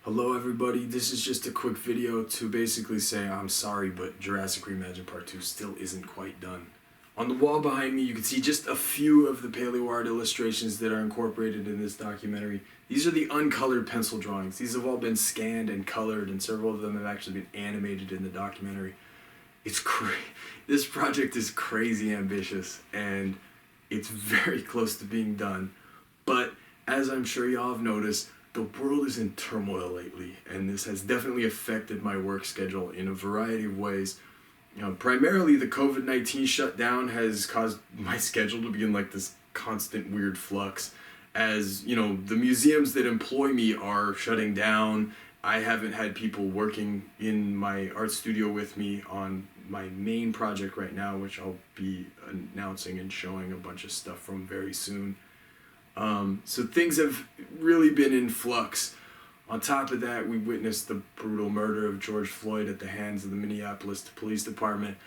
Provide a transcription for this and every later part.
Hello everybody, this is just a quick video to basically say I'm sorry, but Jurassic Reimagined Part 2 still isn't quite done. On the wall behind me you can see just a few of the paleo art illustrations that are incorporated in this documentary. These are the uncolored pencil drawings. These have all been scanned and colored, and several of them have actually been animated in the documentary. This project is crazy ambitious and it's very close to being done, but as I'm sure y'all have noticed, the world is in turmoil lately, and this has definitely affected my work schedule in a variety of ways. Primarily the COVID-19 shutdown has caused my schedule to be in like this constant weird flux. As you know, the museums that employ me are shutting down. I haven't had people working in my art studio with me on my main project right now, which I'll be announcing and showing a bunch of stuff from very soon. So things have really been in flux. On top of that, we witnessed the brutal murder of George Floyd at the hands of the Minneapolis Police Department.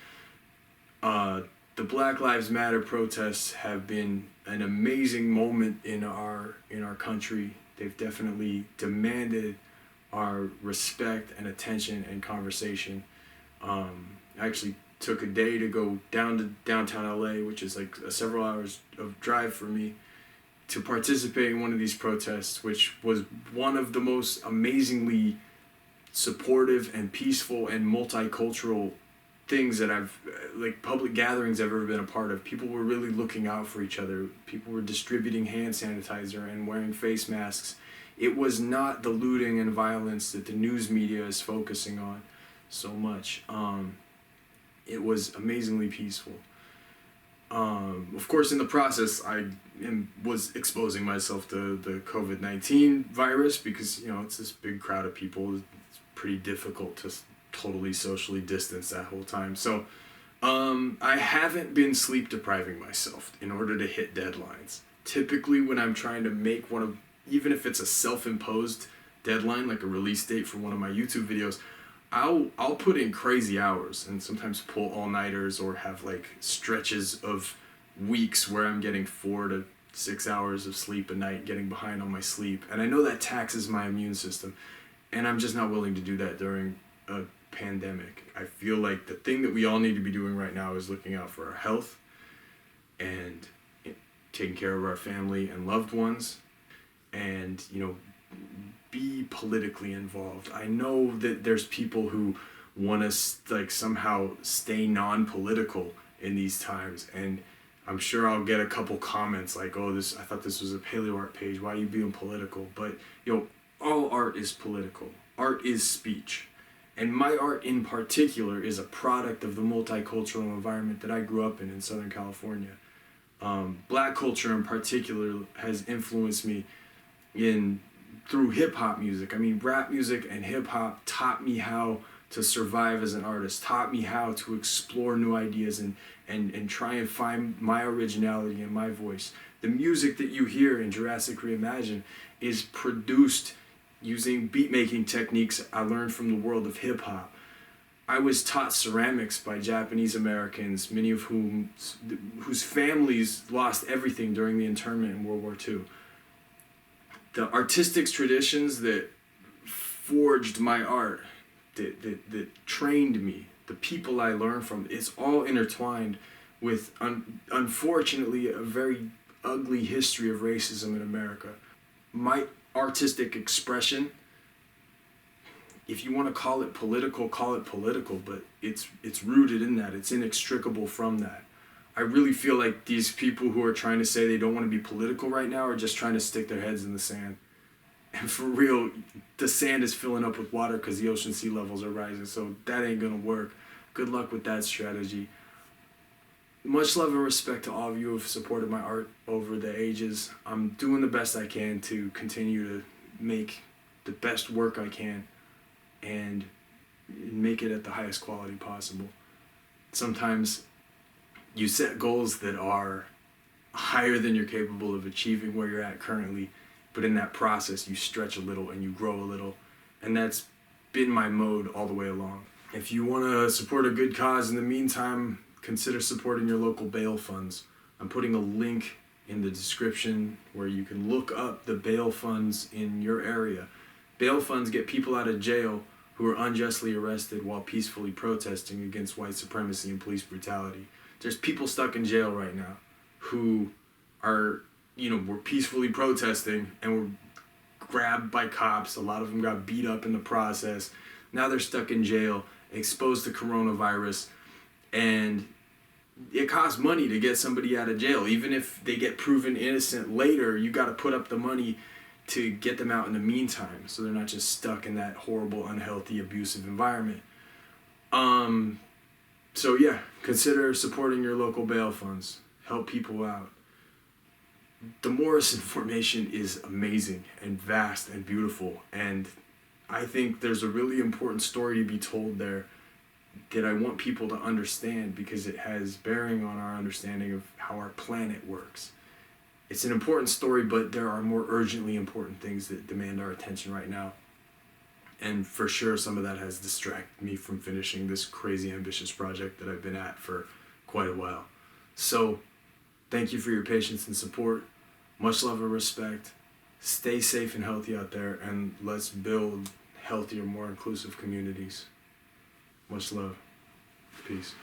The Black Lives Matter protests have been an amazing moment in our country. They've definitely demanded our respect and attention and conversation. I actually took a day to go down to downtown LA, which is like several hours of drive for me, to participate in one of these protests, which was one of the most amazingly supportive and peaceful and multicultural things that public gatherings I've ever been a part of. People were really looking out for each other. People were distributing hand sanitizer and wearing face masks. It was not the looting and violence that the news media is focusing on so much. It was amazingly peaceful. Of course, in the process, I was exposing myself to the COVID-19 virus because, it's this big crowd of people. It's pretty difficult to totally socially distance that whole time. So I haven't been sleep depriving myself in order to hit deadlines. Typically, when I'm trying to make even if it's a self-imposed deadline, like a release date for one of my YouTube videos, I'll put in crazy hours and sometimes pull all-nighters or have like stretches of weeks where I'm getting 4 to 6 hours of sleep a night, getting behind on my sleep. And I know that taxes my immune system, and I'm just not willing to do that during a pandemic. I feel like the thing that we all need to be doing right now is looking out for our health and taking care of our family and loved ones, and be politically involved. I know that there's people who want to somehow stay non-political in these times, and I'm sure I'll get a couple comments like, "Oh, I thought this was a paleo art page. Why are you being political?" But all art is political. Art is speech, and my art in particular is a product of the multicultural environment that I grew up in Southern California. Black culture in particular has influenced me through hip-hop music. I mean, rap music and hip-hop taught me how to survive as an artist, taught me how to explore new ideas and try and find my originality and my voice. The music that you hear in Jurassic Reimagined is produced using beat-making techniques I learned from the world of hip-hop. I was taught ceramics by Japanese Americans, many of whose families lost everything during the internment in World War II. The artistic traditions that forged my art, that trained me, the people I learned from, it's all intertwined with, unfortunately, a very ugly history of racism in America. My artistic expression, if you want to call it political, but it's rooted in that. It's inextricable from that. I really feel like these people who are trying to say they don't want to be political right now are just trying to stick their heads in the sand. And for real, the sand is filling up with water because the ocean sea levels are rising, so that ain't gonna work. Good luck with that strategy. Much love and respect to all of you who have supported my art over the ages. I'm doing the best I can to continue to make the best work I can and make it at the highest quality possible. Sometimes you set goals that are higher than you're capable of achieving where you're at currently, but in that process you stretch a little and you grow a little, and that's been my mode all the way along. If you want to support a good cause in the meantime, consider supporting your local bail funds. I'm putting a link in the description where you can look up the bail funds in your area. Bail funds get people out of jail who are unjustly arrested while peacefully protesting against white supremacy and police brutality. There's people stuck in jail right now who are, were peacefully protesting and were grabbed by cops. A lot of them got beat up in the process. Now they're stuck in jail, exposed to coronavirus, and it costs money to get somebody out of jail. Even if they get proven innocent later, you got to put up the money to get them out in the meantime, so they're not just stuck in that horrible, unhealthy, abusive environment. So yeah, consider supporting your local bail funds. Help people out. The Morrison formation is amazing and vast and beautiful, and I think there's a really important story to be told there that I want people to understand, because it has bearing on our understanding of how our planet works. It's an important story, but there are more urgently important things that demand our attention right now. And for sure, some of that has distracted me from finishing this crazy ambitious project that I've been at for quite a while. So, thank you for your patience and support. Much love and respect. Stay safe and healthy out there, and let's build healthier, more inclusive communities. Much love. Peace.